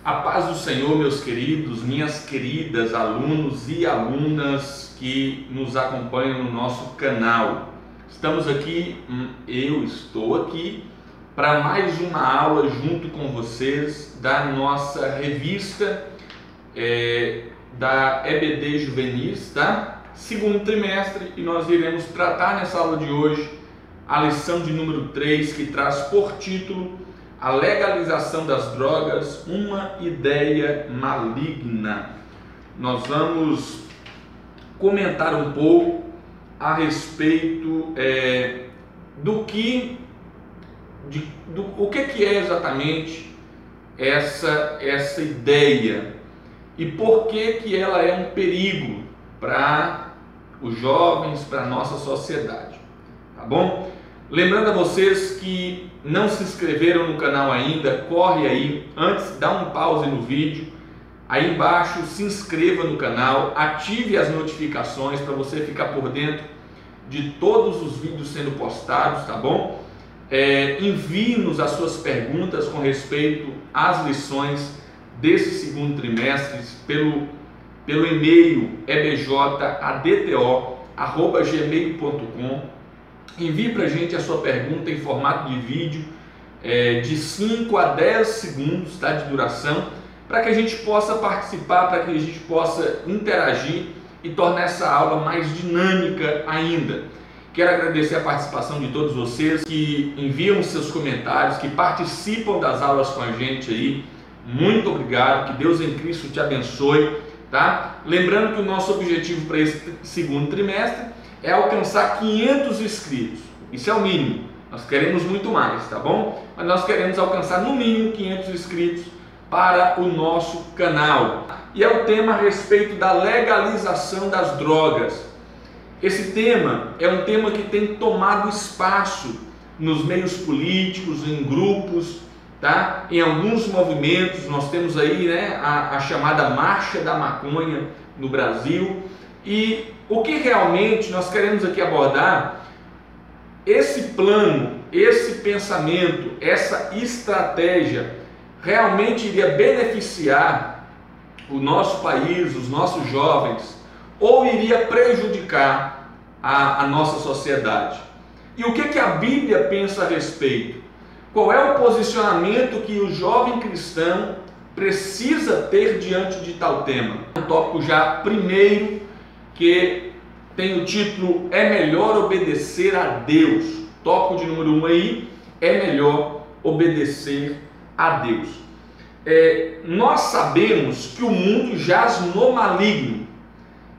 A paz do Senhor, meus queridos, minhas queridas alunos e alunas que nos acompanham no nosso canal. Eu estou aqui para mais uma aula junto com vocês da nossa revista da EBD Juvenis, tá? Segundo trimestre, e nós iremos tratar nessa aula de hoje a lição de número 3, que traz por título a legalização das drogas, uma ideia maligna. Nós vamos comentar um pouco a respeito do que é exatamente essa ideia e por que ela é um perigo para os jovens, para a nossa sociedade, tá bom? Lembrando a vocês que não se inscreveram no canal ainda, corre aí, antes dá um pause no vídeo, aí embaixo se inscreva no canal, ative as notificações para você ficar por dentro de todos os vídeos sendo postados, tá bom? Envie-nos as suas perguntas com respeito às lições desse segundo trimestre pelo e-mail ebjadto@gmail.com. Envie para a gente a sua pergunta em formato de vídeo de 5 a 10 segundos, tá, de duração, para que a gente possa participar, para que a gente possa interagir e tornar essa aula mais dinâmica ainda. Quero agradecer a participação de todos vocês que enviam seus comentários, que participam das aulas com a gente aí. Muito obrigado, que Deus em Cristo te abençoe, tá? Lembrando que o nosso objetivo para esse segundo trimestre é alcançar 500 inscritos. Isso é o mínimo. Nós queremos muito mais, tá bom? Mas nós queremos alcançar no mínimo 500 inscritos para o nosso canal. E é o tema a respeito da legalização das drogas. Esse tema é um tema que tem tomado espaço nos meios políticos, em grupos, tá? Em alguns movimentos. Nós temos aí, né, a chamada Marcha da Maconha no Brasil. E o que realmente nós queremos aqui abordar, esse plano, esse pensamento, essa estratégia realmente iria beneficiar o nosso país, os nossos jovens, ou iria prejudicar a nossa sociedade? E o que a Bíblia pensa a respeito? Qual é o posicionamento que o jovem cristão precisa ter diante de tal tema? Um tópico já primeiro, que tem o título É Melhor Obedecer a Deus. Tópico de número 1 aí, é melhor obedecer a Deus. Nós sabemos que o mundo jaz no maligno.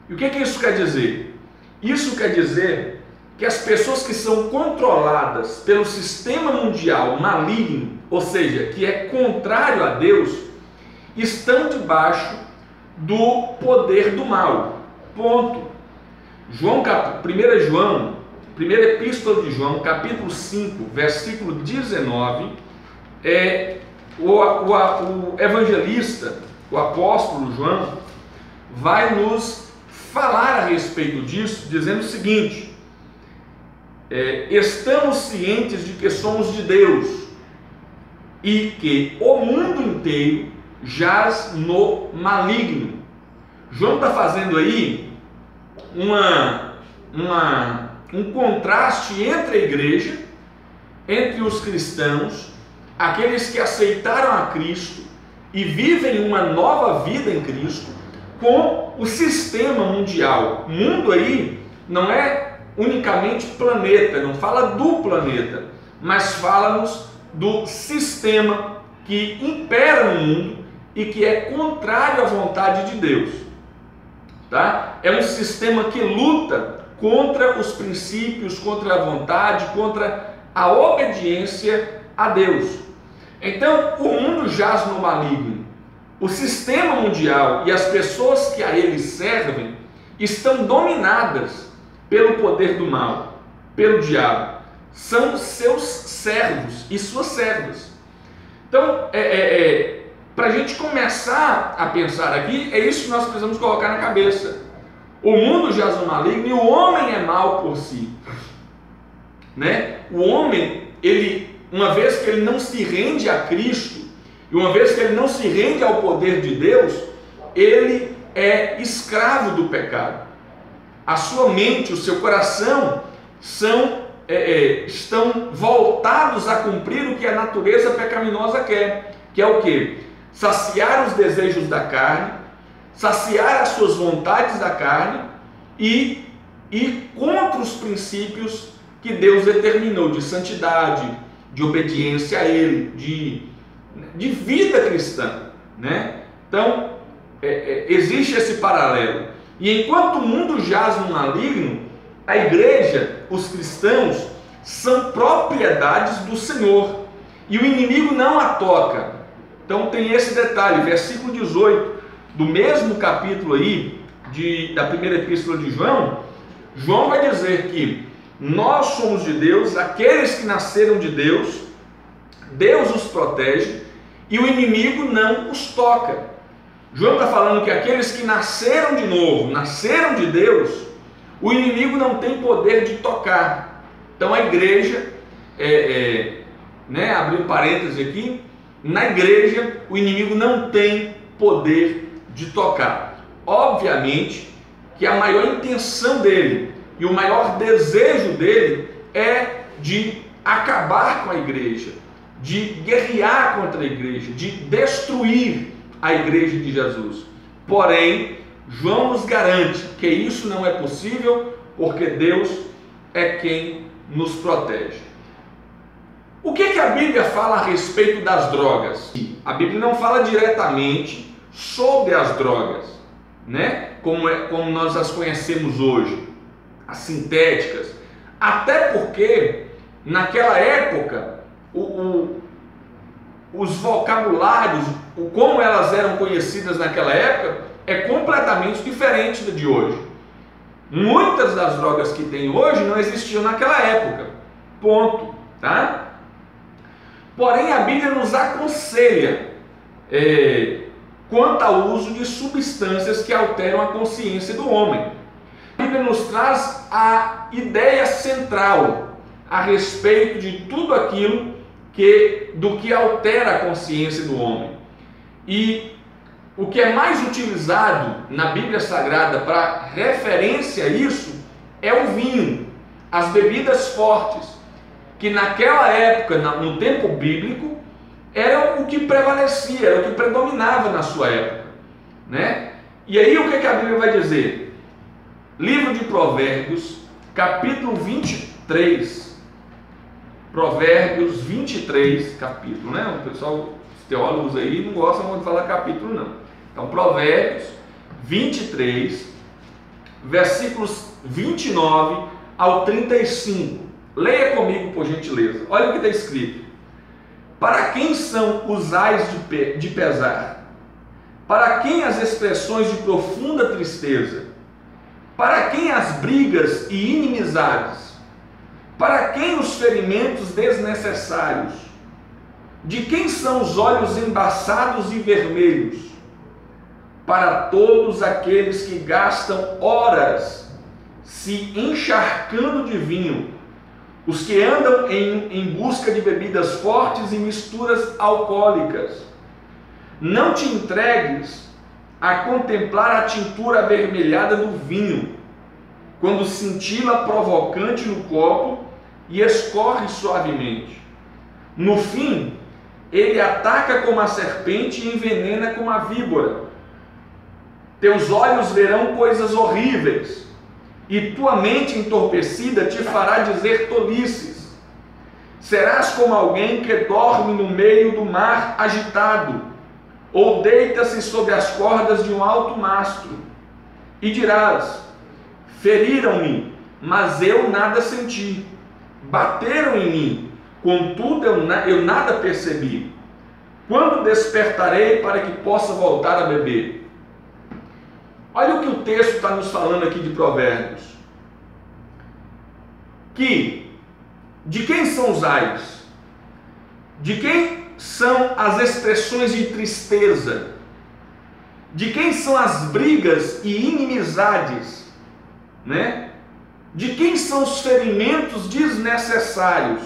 E o que isso quer dizer? Isso quer dizer que as pessoas que são controladas pelo sistema mundial maligno, ou seja, que é contrário a Deus, estão debaixo do poder do mal. Ponto. Primeira Epístola de João, capítulo 5, versículo 19, o evangelista, o apóstolo João, vai nos falar a respeito disso, dizendo o seguinte: estamos cientes de que somos de Deus e que o mundo inteiro jaz no maligno. João está fazendo aí um contraste entre a igreja, entre os cristãos, aqueles que aceitaram a Cristo e vivem uma nova vida em Cristo, com o sistema mundial. O mundo aí não é unicamente planeta, não fala do planeta, mas fala-nos do sistema que impera no mundo e que é contrário à vontade de Deus. Tá? É um sistema que luta contra os princípios, contra a vontade, contra a obediência a Deus. Então, o mundo jaz no maligno. O sistema mundial e as pessoas que a ele servem estão dominadas pelo poder do mal, pelo diabo. São seus servos e suas servas. Então, para a gente começar a pensar aqui, é isso que nós precisamos colocar na cabeça. O mundo jaz no maligno e o homem é mau por si. Né? O homem, uma vez que ele não se rende a Cristo E uma vez que ele não se rende ao poder de Deus, ele é escravo do pecado. A sua mente, o seu coração estão voltados a cumprir o que a natureza pecaminosa quer, que é o quê? Saciar os desejos da carne, saciar as suas vontades da carne e ir contra os princípios que Deus determinou de santidade, de obediência a Ele, de vida cristã, né? Então, existe esse paralelo. E enquanto o mundo jaz no maligno, a igreja, os cristãos, são propriedades do Senhor. E o inimigo não a toca. Então tem esse detalhe, versículo 18, do mesmo capítulo aí, da primeira epístola de João, João vai dizer que nós somos de Deus, aqueles que nasceram de Deus, Deus os protege e o inimigo não os toca. João está falando que aqueles que nasceram de novo, nasceram de Deus, o inimigo não tem poder de tocar. Então a igreja, abrir um parêntese aqui, na igreja o inimigo não tem poder de tocar. Obviamente que a maior intenção dele e o maior desejo dele é de acabar com a igreja, de guerrear contra a igreja, de destruir a igreja de Jesus. Porém, João nos garante que isso não é possível, porque Deus é quem nos protege. O que a Bíblia fala a respeito das drogas? A Bíblia não fala diretamente sobre as drogas, né? Como nós as conhecemos hoje, as sintéticas. Até porque, naquela época, os vocabulários, como elas eram conhecidas naquela época, é completamente diferente de hoje. Muitas das drogas que tem hoje não existiam naquela época. Ponto. Tá? Porém, a Bíblia nos aconselha quanto ao uso de substâncias que alteram a consciência do homem. A Bíblia nos traz a ideia central a respeito de tudo aquilo do que altera a consciência do homem. E o que é mais utilizado na Bíblia Sagrada para referência a isso é o vinho, as bebidas fortes, que naquela época, no tempo bíblico, era o que prevalecia, era o que predominava na sua época, né? E aí o que a Bíblia vai dizer? Livro de Provérbios, capítulo 23, Provérbios 23, capítulo, né? O pessoal, os teólogos aí não gostam muito de falar capítulo, não. Então, Provérbios 23, versículos 29 ao 35. Leia comigo, por gentileza. Olha o que está escrito. Para quem são os ais de pesar? Para quem as expressões de profunda tristeza? Para quem as brigas e inimizades? Para quem os ferimentos desnecessários? De quem são os olhos embaçados e vermelhos? Para todos aqueles que gastam horas se encharcando de vinho, os que andam em busca de bebidas fortes e misturas alcoólicas. Não te entregues a contemplar a tintura avermelhada do vinho, quando cintila provocante no copo e escorre suavemente. No fim, ele ataca como a serpente e envenena como a víbora. Teus olhos verão coisas horríveis, e tua mente entorpecida te fará dizer tolices. Serás como alguém que dorme no meio do mar agitado, ou deita-se sob as cordas de um alto mastro, e dirás: feriram-me, mas eu nada senti. Bateram em mim, contudo eu nada percebi. Quando despertarei para que possa voltar a beber? Olha o que o texto está nos falando aqui de Provérbios. De quem são os ais? De quem são as expressões de tristeza? De quem são as brigas e inimizades? Né? De quem são os ferimentos desnecessários?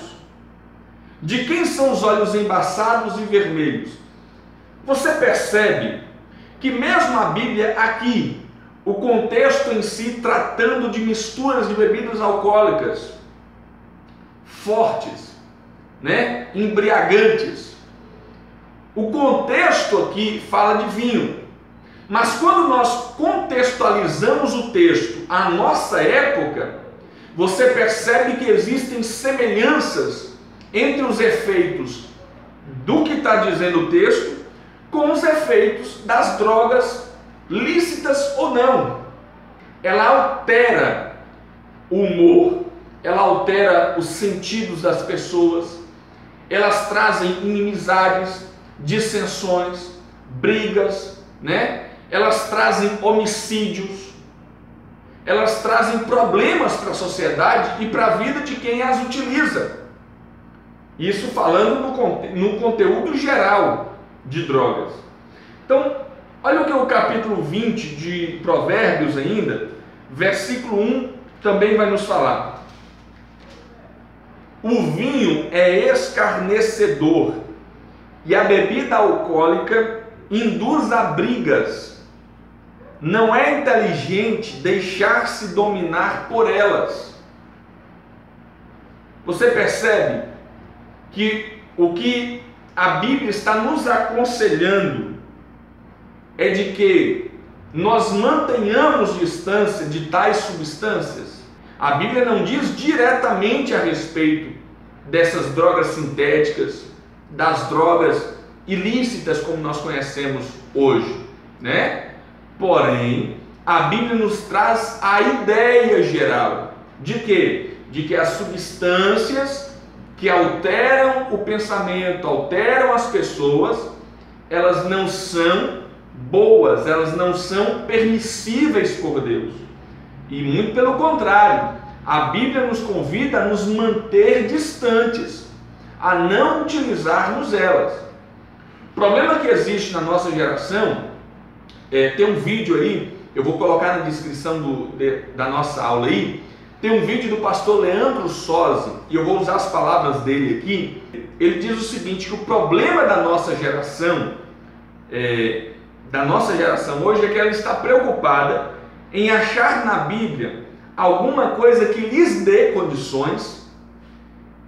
De quem são os olhos embaçados e vermelhos? Você percebe que mesmo a Bíblia aqui, o contexto em si tratando de misturas de bebidas alcoólicas fortes, né, embriagantes, o contexto aqui fala de vinho. Mas quando nós contextualizamos o texto à nossa época, você percebe que existem semelhanças entre os efeitos do que está dizendo o texto com os efeitos das drogas, lícitas ou não. Ela altera o humor, ela altera os sentidos das pessoas, elas trazem inimizades, dissensões, brigas, né? Elas trazem homicídios, elas trazem problemas para a sociedade e para a vida de quem as utiliza. Isso falando no conteúdo geral de drogas. Então, olha o que o capítulo 20 de Provérbios ainda, versículo 1, também vai nos falar. O vinho é escarnecedor e a bebida alcoólica induz a brigas. Não é inteligente deixar-se dominar por elas. Você percebe que o que a Bíblia está nos aconselhando é de que nós mantenhamos distância de tais substâncias? A Bíblia não diz diretamente a respeito dessas drogas sintéticas, das drogas ilícitas como nós conhecemos hoje, né? Porém, a Bíblia nos traz a ideia geral de quê? De que as substâncias que alteram o pensamento, alteram as pessoas, elas não são boas, elas não são permissíveis por Deus. E muito pelo contrário, a Bíblia nos convida a nos manter distantes, a não utilizarmos elas. O problema que existe na nossa geração, tem um vídeo aí, eu vou colocar na descrição da nossa aula aí, tem um vídeo do pastor Leandro Sozzi, e eu vou usar as palavras dele aqui. Ele diz o seguinte, que o problema da nossa geração hoje é que ela está preocupada em achar na Bíblia alguma coisa que lhes dê condições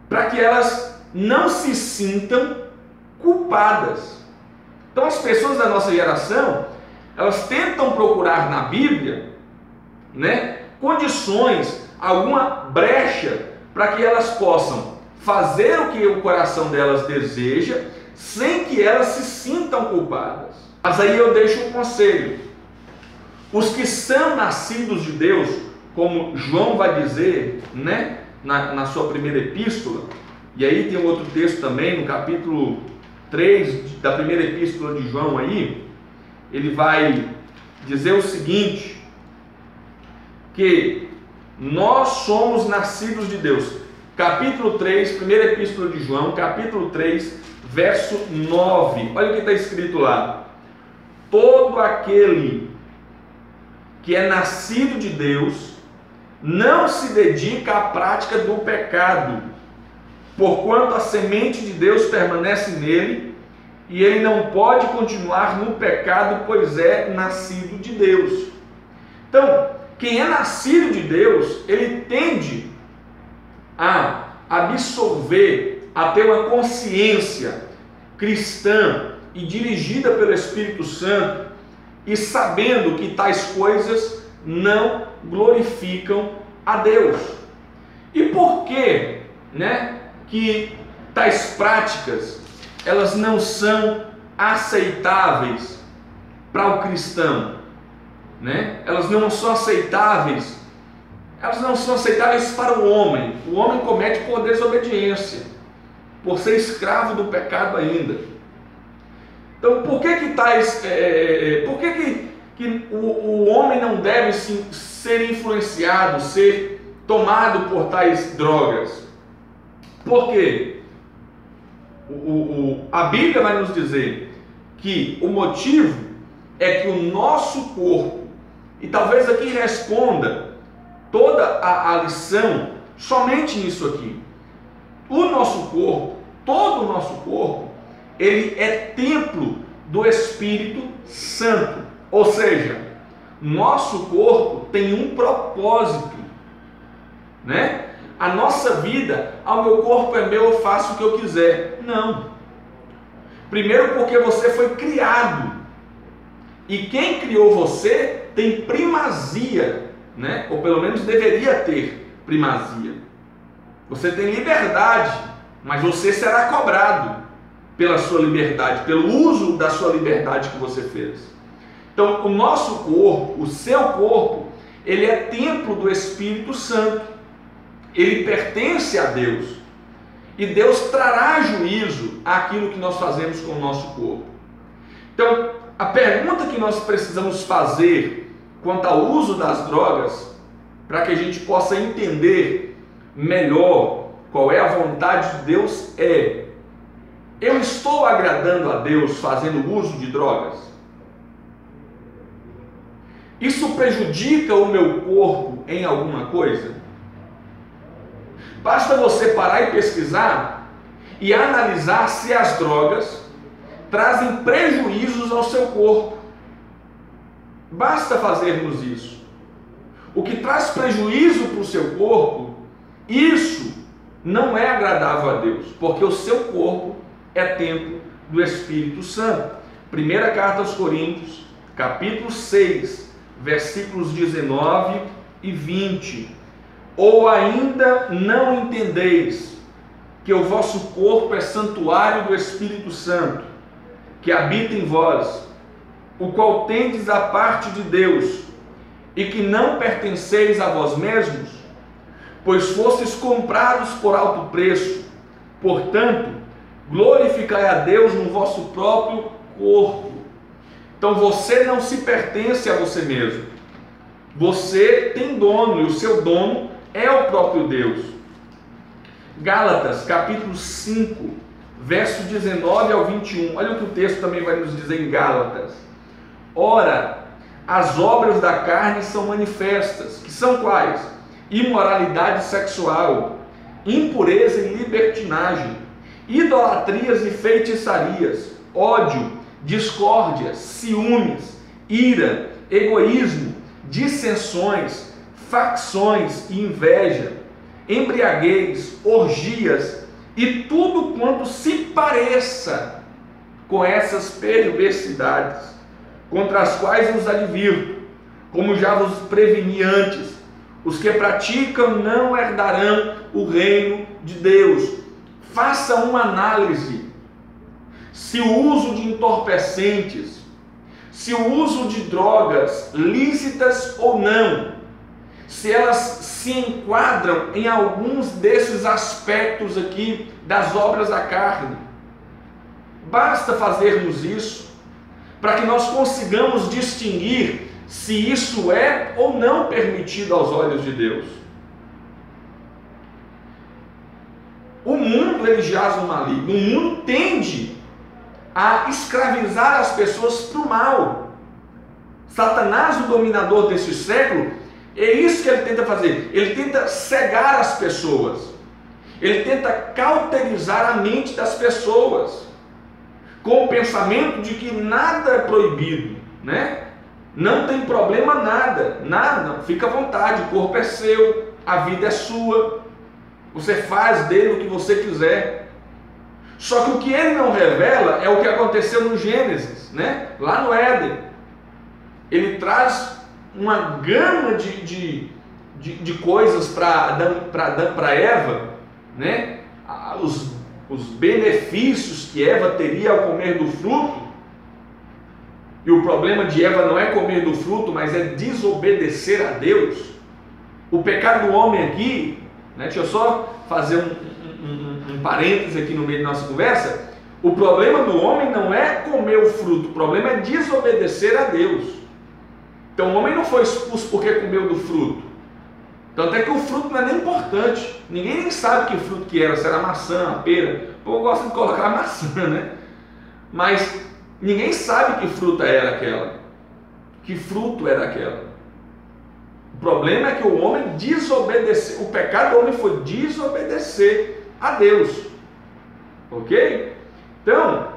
para que elas não se sintam culpadas. Então as pessoas da nossa geração, elas tentam procurar na Bíblia, né, condições, alguma brecha para que elas possam fazer o que o coração delas deseja, sem que elas se sintam culpadas. Mas aí eu deixo um conselho: os que são nascidos de Deus, como João vai dizer, né, na sua primeira epístola, e aí tem um outro texto também, no capítulo 3 da primeira epístola de João aí, ele vai dizer o seguinte, que nós somos nascidos de Deus. Capítulo 3, primeira epístola de João, capítulo 3, verso 9. Olha o que está escrito lá. Todo aquele que é nascido de Deus não se dedica à prática do pecado, porquanto a semente de Deus permanece nele, e ele não pode continuar no pecado, pois é nascido de Deus. Então, quem é nascido de Deus, ele tende a absorver, a ter uma consciência cristã e dirigida pelo Espírito Santo, e sabendo que tais coisas não glorificam a Deus. E por que, né, que tais práticas elas não são aceitáveis para o cristão, né? Elas não são aceitáveis para o homem. O homem comete por desobediência, por ser escravo do pecado ainda. Então, por que o homem não deve ser influenciado, ser tomado por tais drogas? Por quê? A Bíblia vai nos dizer que o motivo é que o nosso corpo, e talvez aqui responda toda a lição somente nisso aqui, o nosso corpo, todo o nosso corpo, ele é templo do Espírito Santo. Ou seja, nosso corpo tem um propósito, né? A nossa vida, o meu corpo é meu, eu faço o que eu quiser. Não. Primeiro porque você foi criado. E quem criou você tem primazia, né? Ou pelo menos deveria ter primazia. Você tem liberdade, mas você será cobrado pela sua liberdade, pelo uso da sua liberdade que você fez. Então, o nosso corpo, o seu corpo, ele é templo do Espírito Santo. Ele pertence a Deus. E Deus trará juízo àquilo que nós fazemos com o nosso corpo. Então, a pergunta que nós precisamos fazer quanto ao uso das drogas, para que a gente possa entender melhor qual é a vontade de Deus, é: eu estou agradando a Deus fazendo uso de drogas? Isso prejudica o meu corpo em alguma coisa? Basta você parar e pesquisar e analisar se as drogas trazem prejuízos ao seu corpo. Basta fazermos isso. O que traz prejuízo para o seu corpo, isso não é agradável a Deus, porque o seu corpo é templo do Espírito Santo. Primeira carta aos Coríntios, capítulo 6, versículos 19 e 20. Ou ainda não entendeis que o vosso corpo é santuário do Espírito Santo, que habita em vós, o qual tendes a parte de Deus, e que não pertenceis a vós mesmos, pois fostes comprados por alto preço. Portanto, glorificai a Deus no vosso próprio corpo. Então você não se pertence a você mesmo. Você tem dono, e o seu dono é o próprio Deus. Gálatas, capítulo 5, verso 19 ao 21. Olha o que o texto também vai nos dizer em Gálatas. Ora, as obras da carne são manifestas, que são quais? Imoralidade sexual, impureza e libertinagem, idolatrias e feitiçarias, ódio, discórdia, ciúmes, ira, egoísmo, dissensões, facções e inveja, embriaguez, orgias e tudo quanto se pareça com essas perversidades, contra as quais vos advirto, como já vos preveni antes: os que praticam não herdarão o reino de Deus. Faça uma análise se o uso de entorpecentes, se o uso de drogas, lícitas ou não, se elas se enquadram em alguns desses aspectos aqui das obras da carne. Basta fazermos isso para que nós consigamos distinguir se isso é ou não permitido aos olhos de Deus. O mundo, ele jaz no maligno. O mundo tende a escravizar as pessoas para o mal. Satanás, o dominador desse século, é isso que ele tenta fazer. Ele tenta cegar as pessoas. Ele tenta cauterizar a mente das pessoas com o pensamento de que nada é proibido, né? Não tem problema nada, nada, fica à vontade, o corpo é seu, a vida é sua, você faz dele o que você quiser. Só que o que ele não revela é o que aconteceu no Gênesis, né? Lá no Éden. Ele traz uma gama de coisas para Eva, né? Os benefícios que Eva teria ao comer do fruto. E o problema de Eva não é comer do fruto, mas é desobedecer a Deus. O pecado do homem aqui, né? Deixa eu só fazer um parênteses aqui no meio da nossa conversa. O problema do homem não é comer o fruto, o problema é desobedecer a Deus. Então o homem não foi expulso porque comeu do fruto. Tanto é que o fruto não é nem importante. Ninguém nem sabe que fruto que era, se era maçã, a pera. O povo gosta de colocar maçã, né? Mas ninguém sabe que fruta era aquela. Que fruto era aquela. O problema é que o homem desobedeceu. O pecado do homem foi desobedecer a Deus. Ok? Então,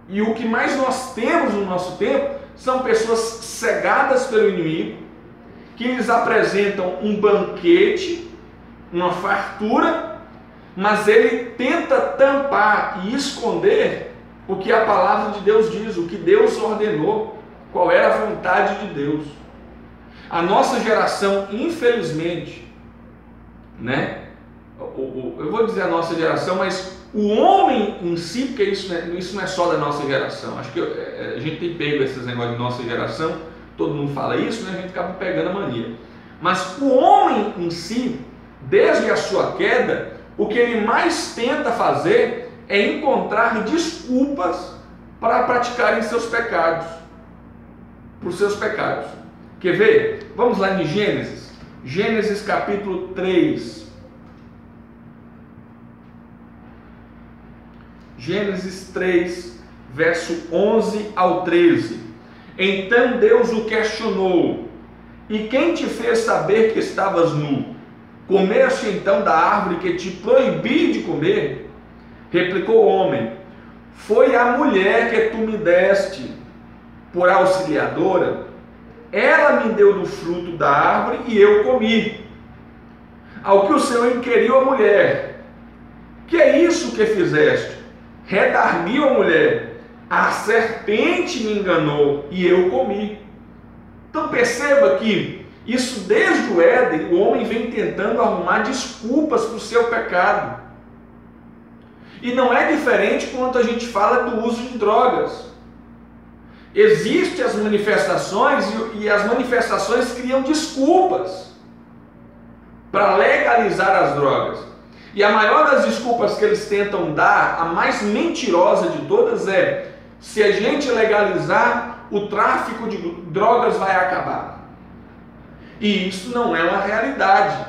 E o que mais nós temos no nosso tempo são pessoas cegadas pelo inimigo, que lhes apresentam um banquete, uma fartura, mas ele tenta tampar e esconder o que a palavra de Deus diz, o que Deus ordenou, qual era a vontade de Deus. A nossa geração, infelizmente, né? Eu vou dizer a nossa geração, mas o homem em si, porque isso não é só da nossa geração. Acho que a gente tem pego esses negócios de nossa geração, todo mundo fala isso, né? A gente acaba pegando a mania. Mas o homem em si, desde a sua queda, o que ele mais tenta fazer é encontrar desculpas para praticarem seus pecados, para os seus pecados. Quer ver? Vamos lá em Gênesis. Gênesis capítulo 3. Gênesis 3, verso 11 ao 13. Então Deus o questionou: e quem te fez saber que estavas nu? Comeste então da árvore que te proibi de comer? Replicou o homem: foi a mulher que tu me deste por auxiliadora. Ela me deu do fruto da árvore e eu comi. Ao que o Senhor inquiriu a mulher: que é isso que fizeste? Redarguiu a mulher: a serpente me enganou e eu comi. Então perceba que isso desde o Éden, o homem vem tentando arrumar desculpas para o seu pecado. E não é diferente quando a gente fala do uso de drogas. Existem as manifestações e as manifestações criam desculpas para legalizar as drogas. E a maior das desculpas que eles tentam dar, a mais mentirosa de todas é: se a gente legalizar, o tráfico de drogas vai acabar. E isso não é uma realidade.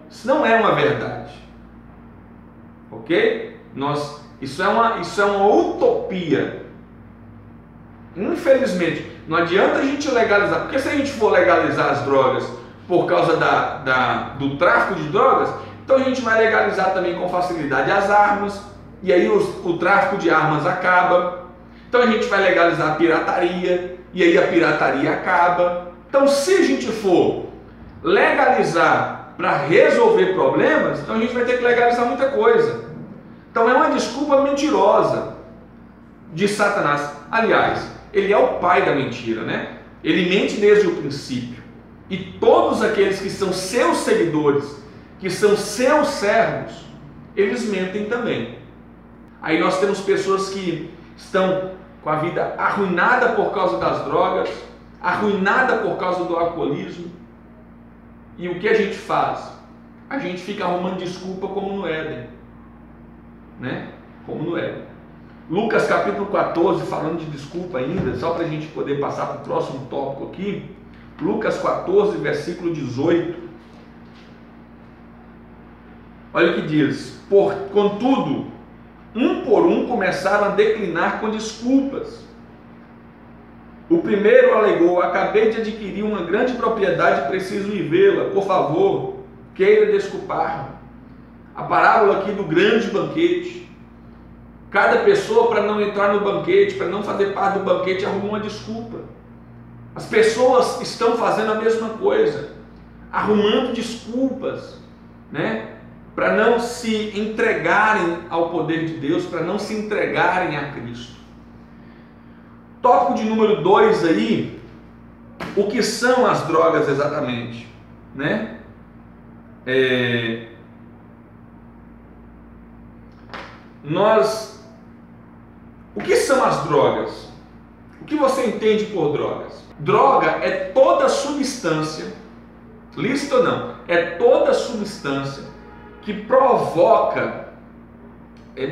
Isso não é uma verdade. Ok? Isso é uma utopia. Infelizmente, não adianta a gente legalizar, porque se a gente for legalizar as drogas por causa do tráfico de drogas, então a gente vai legalizar também com facilidade as armas, e aí o tráfico de armas acaba. Então a gente vai legalizar a pirataria, e aí a pirataria acaba. Então se a gente for legalizar para resolver problemas, então a gente vai ter que legalizar muita coisa. Então é uma desculpa mentirosa de Satanás. Aliás, ele é o pai da mentira, né? Ele mente desde o princípio. E todos aqueles que são seus seguidores, que são seus servos, eles mentem também. Aí nós temos pessoas que estão com a vida arruinada por causa das drogas, arruinada por causa do alcoolismo. E o que a gente faz? A gente fica arrumando desculpa como no Éden, né? Como no Éden. Lucas capítulo 14, falando de desculpa ainda, só para a gente poder passar para o próximo tópico aqui. Lucas 14, versículo 18. Olha o que diz: contudo, um por um começaram a declinar com desculpas. O primeiro alegou: acabei de adquirir uma grande propriedade e preciso ir vê-la, por favor, queira desculpar-me. A parábola aqui do grande banquete. Cada pessoa, para não entrar no banquete, para não fazer parte do banquete, arruma uma desculpa. As pessoas estão fazendo a mesma coisa, arrumando desculpas, né? Para não se entregarem ao poder de Deus, para não se entregarem a Cristo. Tópico de número 2 aí, o que são as drogas exatamente, né? O que são as drogas? O que você entende por drogas? Droga é toda substância, lícita ou não, é toda substância que provoca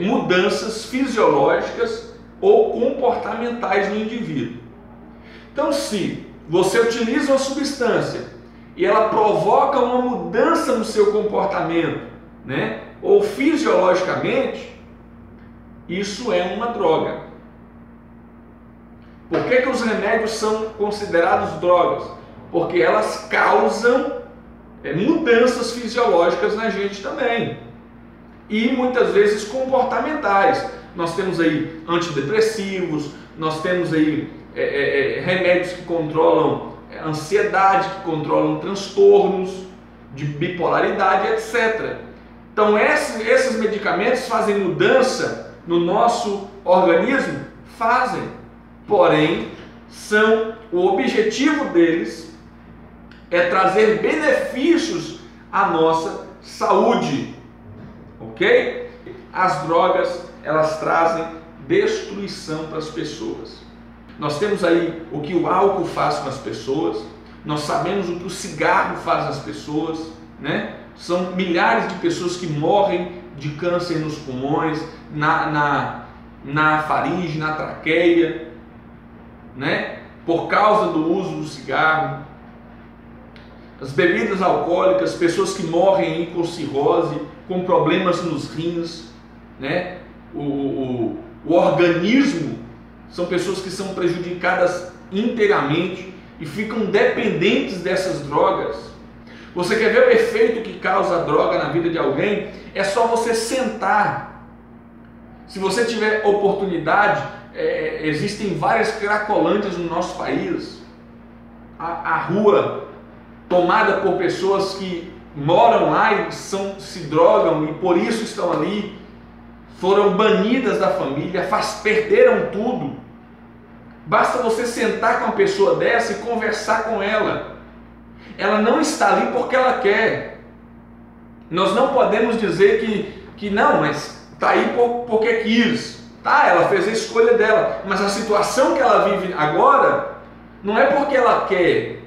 mudanças fisiológicas ou comportamentais no indivíduo. Então, se você utiliza uma substância e ela provoca uma mudança no seu comportamento, né, ou fisiologicamente, isso é uma droga. Por que os remédios são considerados drogas? Porque elas causam mudanças fisiológicas na gente também. E muitas vezes comportamentais. nós temos aí antidepressivos, nós temos aí remédios que controlam ansiedade, que controlam transtornos de bipolaridade, etc. Então esses medicamentos fazem mudança no nosso organismo? Fazem. Porém, o objetivo deles é trazer benefícios à nossa saúde. Ok? As drogas, elas trazem destruição para as pessoas. Nós temos aí o que o álcool faz com as pessoas, nós sabemos o que o cigarro faz nas pessoas, né? São milhares de pessoas que morrem de câncer nos pulmões, na faringe, na traqueia, né? Por causa do uso do cigarro. As bebidas alcoólicas, pessoas que morrem aí com cirrose, com problemas nos rins, né? O organismo, são pessoas que são prejudicadas inteiramente e ficam dependentes dessas drogas. Você quer ver o efeito que causa a droga na vida de alguém? É só você sentar. Se você tiver oportunidade, existem várias cracolândias no nosso país. A rua tomada por pessoas que moram lá e se drogam e por isso estão ali, foram banidas da família, perderam tudo. Basta você sentar com uma pessoa dessa e conversar com ela. Ela não está ali porque ela quer. Nós não podemos dizer que não, mas está aí porque quis. Tá, ela fez a escolha dela, mas a situação que ela vive agora não é porque ela quer,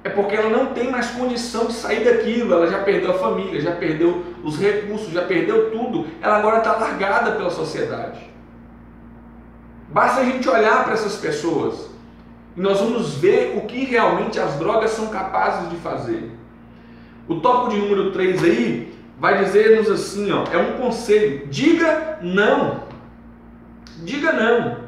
é porque ela não tem mais condição de sair daquilo. Ela já perdeu a família, já perdeu os recursos, já perdeu tudo. Ela agora está largada pela sociedade. Basta a gente olhar para essas pessoas e nós vamos ver o que realmente as drogas são capazes de fazer. O tópico de número 3 aí vai dizer-nos assim, ó, é um conselho: diga não. Diga não.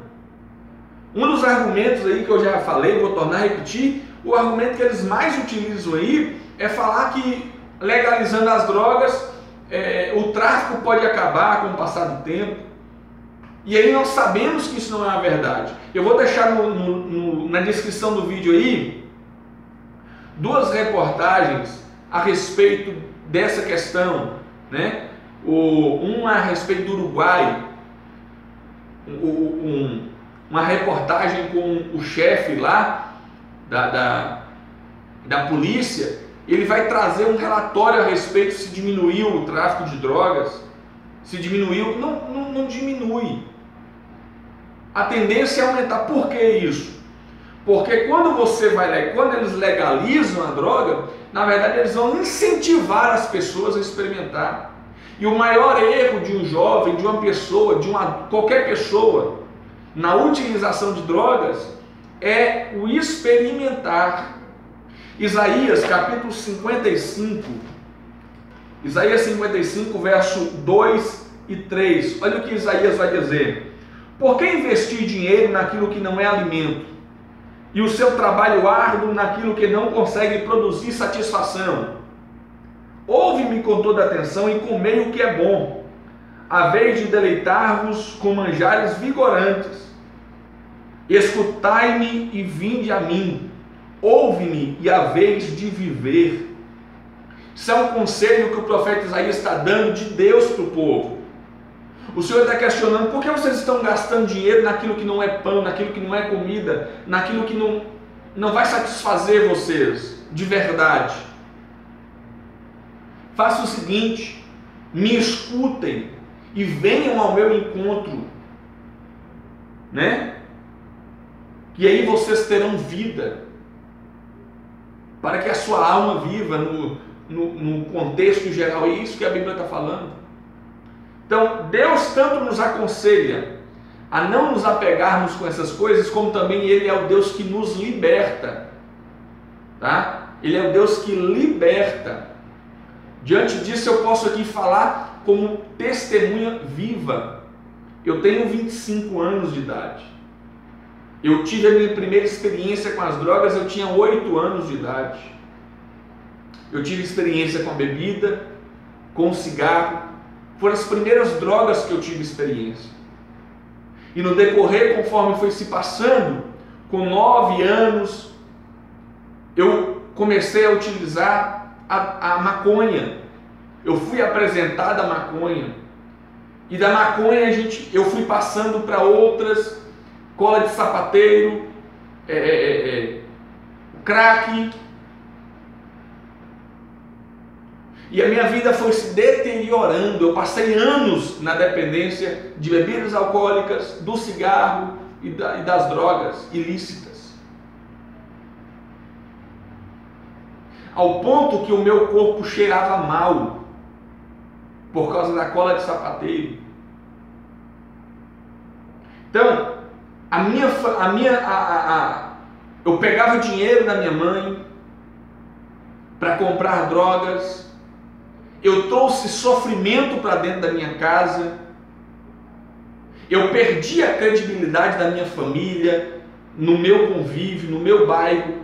Um dos argumentos aí que eu já falei, vou tornar a repetir, o argumento que eles mais utilizam aí é falar que legalizando as drogas, o tráfico pode acabar com o passar do tempo. E aí nós sabemos que isso não é a verdade. Eu vou deixar na descrição do vídeo aí 2 reportagens a respeito dessa questão, né? Uma a respeito do Uruguai, uma reportagem com o chefe lá da polícia. Ele vai trazer um relatório a respeito se diminuiu o tráfico de drogas, se diminuiu. Não diminui. A tendência é aumentar. Por que isso? Porque quando eles legalizam a droga, na verdade eles vão incentivar as pessoas a experimentar. E o maior erro de um jovem, de uma pessoa, qualquer pessoa, na utilização de drogas, é o experimentar. Isaías capítulo 55, Isaías 55, verso 2 e 3. Olha o que Isaías vai dizer: por que investir dinheiro naquilo que não é alimento, e o seu trabalho árduo naquilo que não consegue produzir satisfação? Ouve-me com toda atenção e comei o que é bom, a vez de deleitar-vos com manjares vigorantes. Escutai-me e vinde a mim, ouve-me e a vez de viver. Isso é um conselho que o profeta Isaías está dando de Deus para o povo. O Senhor está questionando: por que vocês estão gastando dinheiro naquilo que não é pão, naquilo que não é comida, naquilo que não vai satisfazer vocês de verdade? Faça o seguinte: me escutem e venham ao meu encontro, né? E aí vocês terão vida, para que a sua alma viva no contexto geral. É isso que a Bíblia está falando. Então, Deus tanto nos aconselha a não nos apegarmos com essas coisas, como também Ele é o Deus que nos liberta, tá? Ele é o Deus que liberta. Diante disso, eu posso aqui falar como testemunha viva. Eu tenho 25 anos de idade. Eu tive a minha primeira experiência com as drogas, eu tinha 8 anos de idade. Eu tive experiência com a bebida, com o cigarro. Foram as primeiras drogas que eu tive experiência. E no decorrer, conforme foi se passando, com 9 anos, eu comecei a utilizar a maconha. Eu fui apresentado à maconha. E da maconha eu fui passando para outras, cola de sapateiro, crack. E a minha vida foi se deteriorando. Eu passei anos na dependência de bebidas alcoólicas, do cigarro e das drogas ilícitas. Ao ponto que o meu corpo cheirava mal por causa da cola de sapateiro. Então, eu pegava o dinheiro da minha mãe para comprar drogas. Eu trouxe sofrimento para dentro da minha casa. Eu perdi a credibilidade da minha família, no meu convívio, no meu bairro.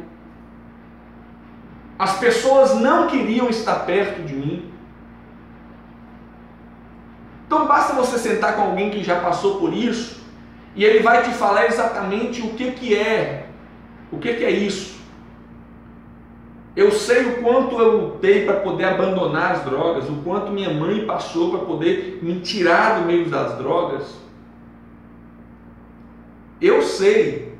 As pessoas não queriam estar perto de mim. Então basta você sentar com alguém que já passou por isso e ele vai te falar exatamente o que é isso. Eu sei o quanto eu lutei para poder abandonar as drogas, o quanto minha mãe passou para poder me tirar do meio das drogas. Eu sei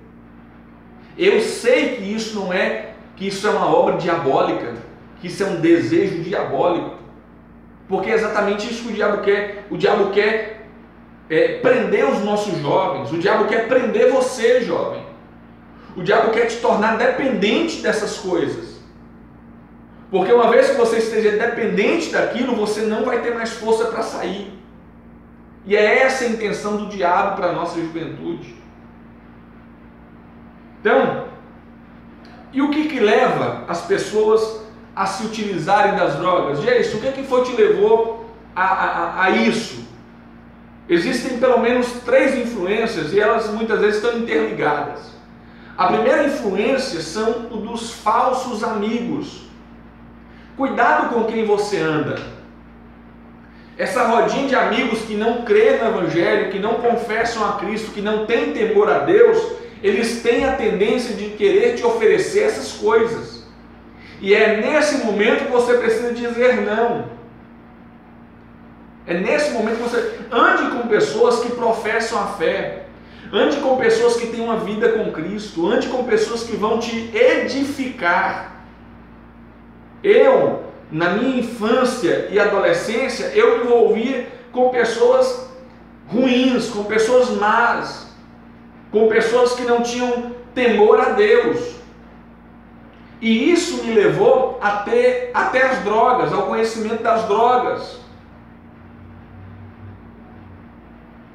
que isso não é, que isso é uma obra diabólica, que isso é um desejo diabólico, porque é exatamente isso que o diabo quer. O diabo quer prender os nossos jovens, o diabo quer prender você, jovem. O diabo quer te tornar dependente dessas coisas. Porque uma vez que você esteja dependente daquilo, você não vai ter mais força para sair. E é essa a intenção do diabo para a nossa juventude. Então, e o que leva as pessoas a se utilizarem das drogas? Gente, o que foi que te levou a isso? Existem pelo menos 3 influências e elas muitas vezes estão interligadas. A primeira influência são o dos falsos amigos. Cuidado com quem você anda. Essa rodinha de amigos que não crê no Evangelho, que não confessam a Cristo, que não tem temor a Deus, eles têm a tendência de querer te oferecer essas coisas. E é nesse momento que você precisa dizer não. É nesse momento que você ande com pessoas que professam a fé. Ande com pessoas que têm uma vida com Cristo. Ande com pessoas que vão te edificar. Eu, na minha infância e adolescência, eu me envolvia com pessoas ruins, com pessoas más, com pessoas que não tinham temor a Deus. E isso me levou até as drogas, ao conhecimento das drogas.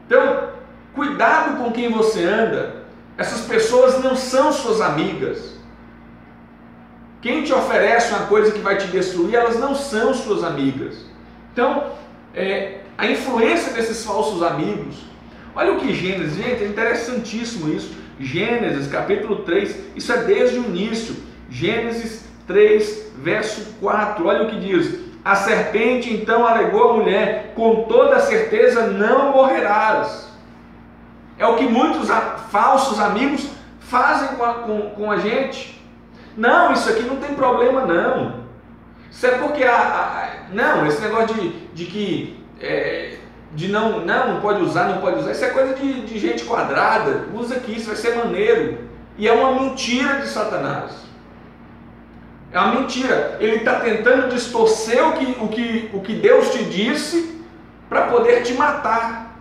Então, cuidado com quem você anda. Essas pessoas não são suas amigas. Quem te oferece uma coisa que vai te destruir, elas não são suas amigas. Então, a influência desses falsos amigos. Olha o que Gênesis, gente, é interessantíssimo isso. Gênesis capítulo 3, isso é desde o início. Gênesis 3, verso 4, olha o que diz. A serpente então alegou à mulher, com toda certeza não morrerás. É o que muitos falsos amigos fazem com a gente. Não, isso aqui não tem problema não. Isso é porque não, esse negócio de não pode usar, isso é coisa de gente quadrada. Usa aqui, isso vai ser maneiro. E é uma mentira de Satanás. É uma mentira. Ele está tentando distorcer o que Deus te disse para poder te matar.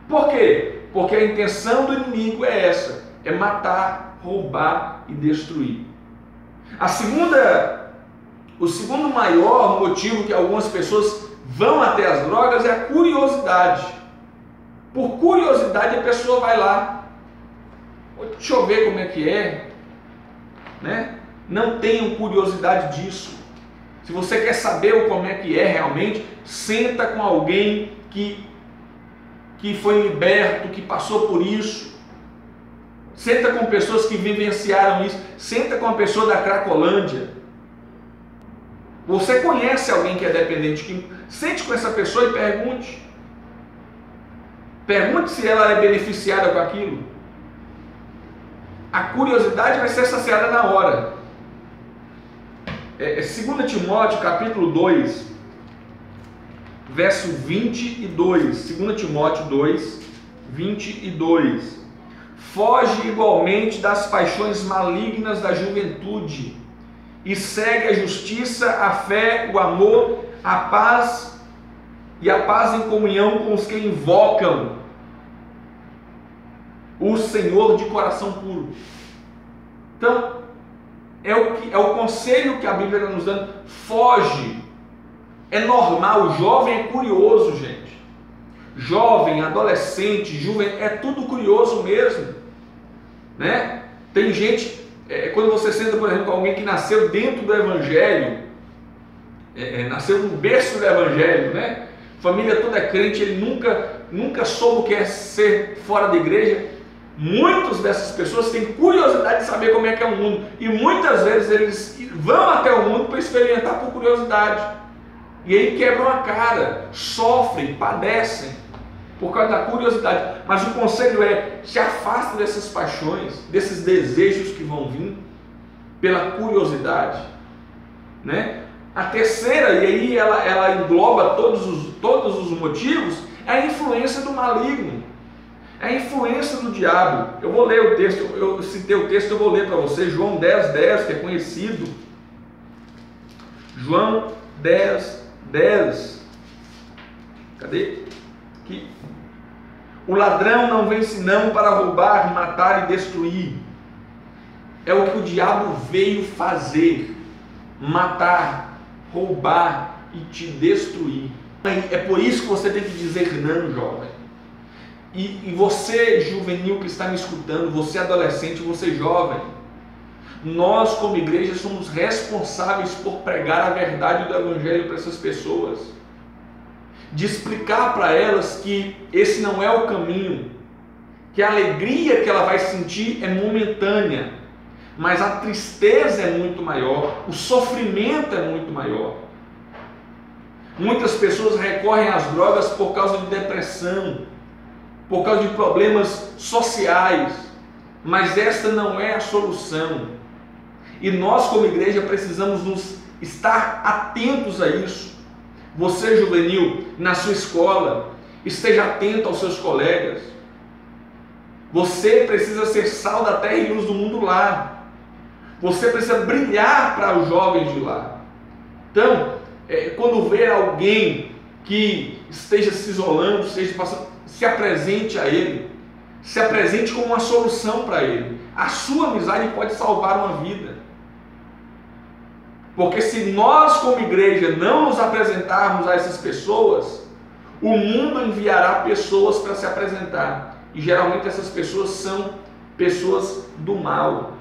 Por quê? Porque a intenção do inimigo é essa: é matar, roubar e destruir. O segundo maior motivo que algumas pessoas vão até as drogas é a curiosidade. Por curiosidade a pessoa vai lá. Deixa eu ver como é que é, né? Não tenham curiosidade disso. Se você quer saber como é que é realmente, senta com alguém que foi liberto, que passou por isso. Senta com pessoas que vivenciaram isso. Senta com a pessoa da Cracolândia. Você conhece alguém que é dependente? Sente com essa pessoa e pergunte. Pergunte se ela é beneficiada com aquilo. A curiosidade vai ser saciada na hora. 2 Timóteo capítulo 2, verso 22. 2 Timóteo 2, 22. Foge igualmente das paixões malignas da juventude e segue a justiça, a fé, o amor, a paz e a paz em comunhão com os que invocam o Senhor de coração puro. Então, é o conselho que a Bíblia está nos dando. Foge. É normal, o jovem é curioso, gente. Jovem, adolescente, juvenil, é tudo curioso mesmo, né? Tem gente, quando você senta, por exemplo, com alguém que nasceu dentro do Evangelho, nasceu no berço do Evangelho, né? Família toda é crente, ele nunca soube o que é ser fora da igreja. Muitas dessas pessoas têm curiosidade de saber como é que é o mundo, e muitas vezes eles vão até o mundo para experimentar por curiosidade, e aí quebram a cara, sofrem, padecem por causa da curiosidade. Mas o conselho é: se afaste dessas paixões, desses desejos que vão vir pela curiosidade, né? A terceira, e aí ela engloba todos os motivos, é a influência do maligno. É a influência do diabo. Eu vou ler o texto, eu citei o texto, eu vou ler para você, João 10:10, que é conhecido. João 10:10. Cadê? Aqui. O ladrão não vem senão para roubar, matar e destruir. É o que o diabo veio fazer: matar, roubar e te destruir. É por isso que você tem que dizer não, jovem. E você, juvenil que está me escutando, você adolescente, você jovem, nós como igreja somos responsáveis por pregar a verdade do Evangelho para essas pessoas, de explicar para elas que esse não é o caminho, que a alegria que ela vai sentir é momentânea, mas a tristeza é muito maior, o sofrimento é muito maior. Muitas pessoas recorrem às drogas por causa de depressão, por causa de problemas sociais, mas esta não é a solução. E nós como igreja precisamos nos estar atentos a isso. Você, juvenil, na sua escola, esteja atento aos seus colegas. Você precisa ser sal da terra e luz do mundo lá. Você precisa brilhar para os jovens de lá. Então, quando ver alguém que esteja se isolando, esteja passando, se apresente a ele, se apresente como uma solução para ele. A sua amizade pode salvar uma vida. Porque se nós como igreja não nos apresentarmos a essas pessoas, o mundo enviará pessoas para se apresentar. E geralmente essas pessoas são pessoas do mal,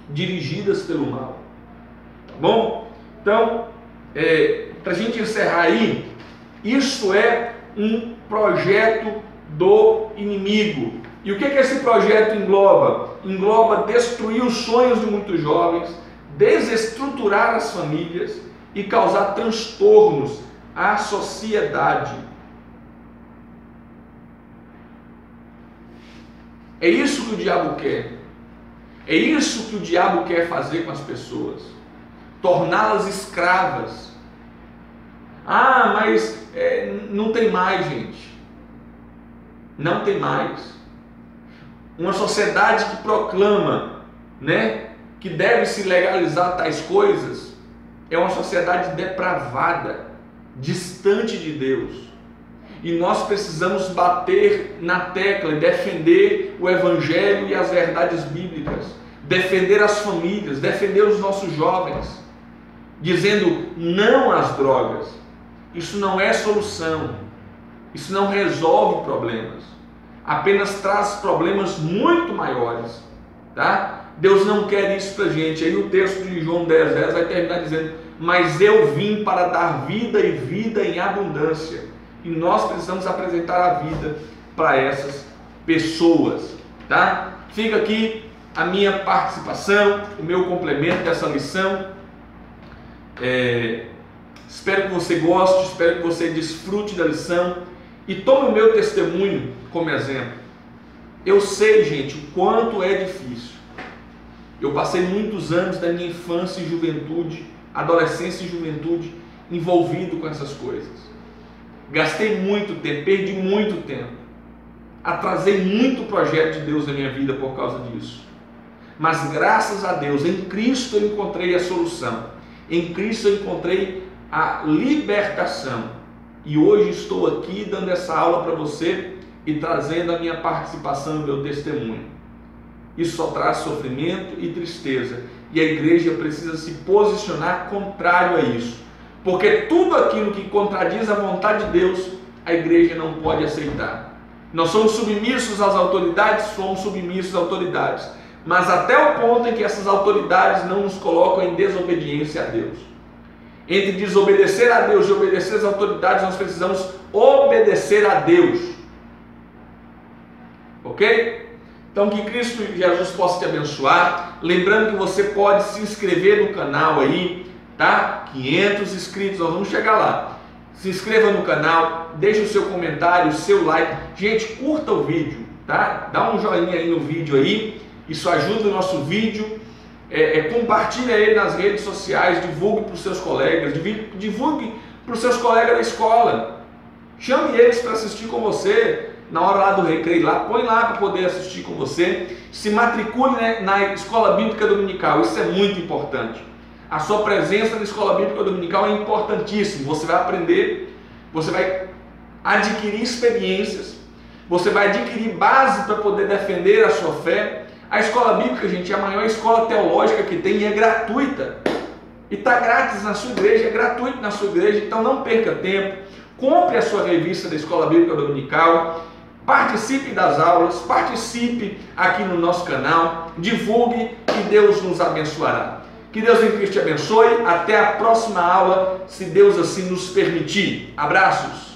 dirigidas pelo mal. Tá bom? Então, para a gente encerrar aí, isso é um projeto do inimigo. E o que esse projeto engloba? Engloba destruir os sonhos de muitos jovens, desestruturar as famílias e causar transtornos à sociedade. É isso que o diabo quer. É isso que o diabo quer fazer com as pessoas. Torná-las escravas. Ah, mas não tem mais, gente. Não tem mais. Uma sociedade que proclama, né, que deve se legalizar tais coisas, é uma sociedade depravada, distante de Deus. E nós precisamos bater na tecla e defender o Evangelho e as verdades bíblicas, defender as famílias, defender os nossos jovens, dizendo não às drogas. Isso não é solução, isso não resolve problemas, apenas traz problemas muito maiores, tá? Deus não quer isso para a gente. Aí o texto de João 10:10 vai terminar dizendo: mas eu vim para dar vida e vida em abundância. E nós precisamos apresentar a vida para essas pessoas, tá? Fica aqui a minha participação, o meu complemento dessa lição. Espero que você goste, espero que você desfrute da lição E tome o meu testemunho como exemplo. Eu sei, gente, o quanto é difícil. Eu passei muitos anos da minha infância e juventude, adolescência e juventude, envolvido com essas coisas. Gastei muito tempo, perdi muito tempo. Atrasei muito o projeto de Deus na minha vida por causa disso. Mas graças a Deus, em Cristo eu encontrei a solução. Em Cristo eu encontrei a libertação. E hoje estou aqui dando essa aula para você e trazendo a minha participação e o meu testemunho. Isso só traz sofrimento e tristeza. E a igreja precisa se posicionar contrário a isso. Porque tudo aquilo que contradiz a vontade de Deus, a igreja não pode aceitar. Nós somos submissos às autoridades, somos submissos às autoridades. Mas até o ponto em que essas autoridades não nos colocam em desobediência a Deus. Entre desobedecer a Deus e obedecer às autoridades, nós precisamos obedecer a Deus. Ok? Então que Cristo Jesus possa te abençoar. Lembrando que você pode se inscrever no canal aí, tá? 500 inscritos, nós vamos chegar lá. Se inscreva no canal, deixe o seu comentário, o seu like. Gente, curta o vídeo, tá? Dá um joinha aí no vídeo aí. Isso ajuda o nosso vídeo. Compartilhe ele nas redes sociais, divulgue para os seus colegas, divulgue para os seus colegas da escola. Chame eles para assistir com você na hora lá do recreio, lá, põe lá para poder assistir com você. Se matricule, né, na Escola Bíblica Dominical, isso é muito importante. A sua presença na Escola Bíblica Dominical é importantíssimo. Você vai aprender, você vai adquirir experiências, você vai adquirir base para poder defender a sua fé. A escola bíblica, gente, é a maior escola teológica que tem e é gratuita. E está grátis na sua igreja, é gratuito na sua igreja, então não perca tempo. Compre a sua revista da Escola Bíblica Dominical, participe das aulas, participe aqui no nosso canal, divulgue e Deus nos abençoará. Que Deus em Cristo te abençoe, até a próxima aula, se Deus assim nos permitir. Abraços!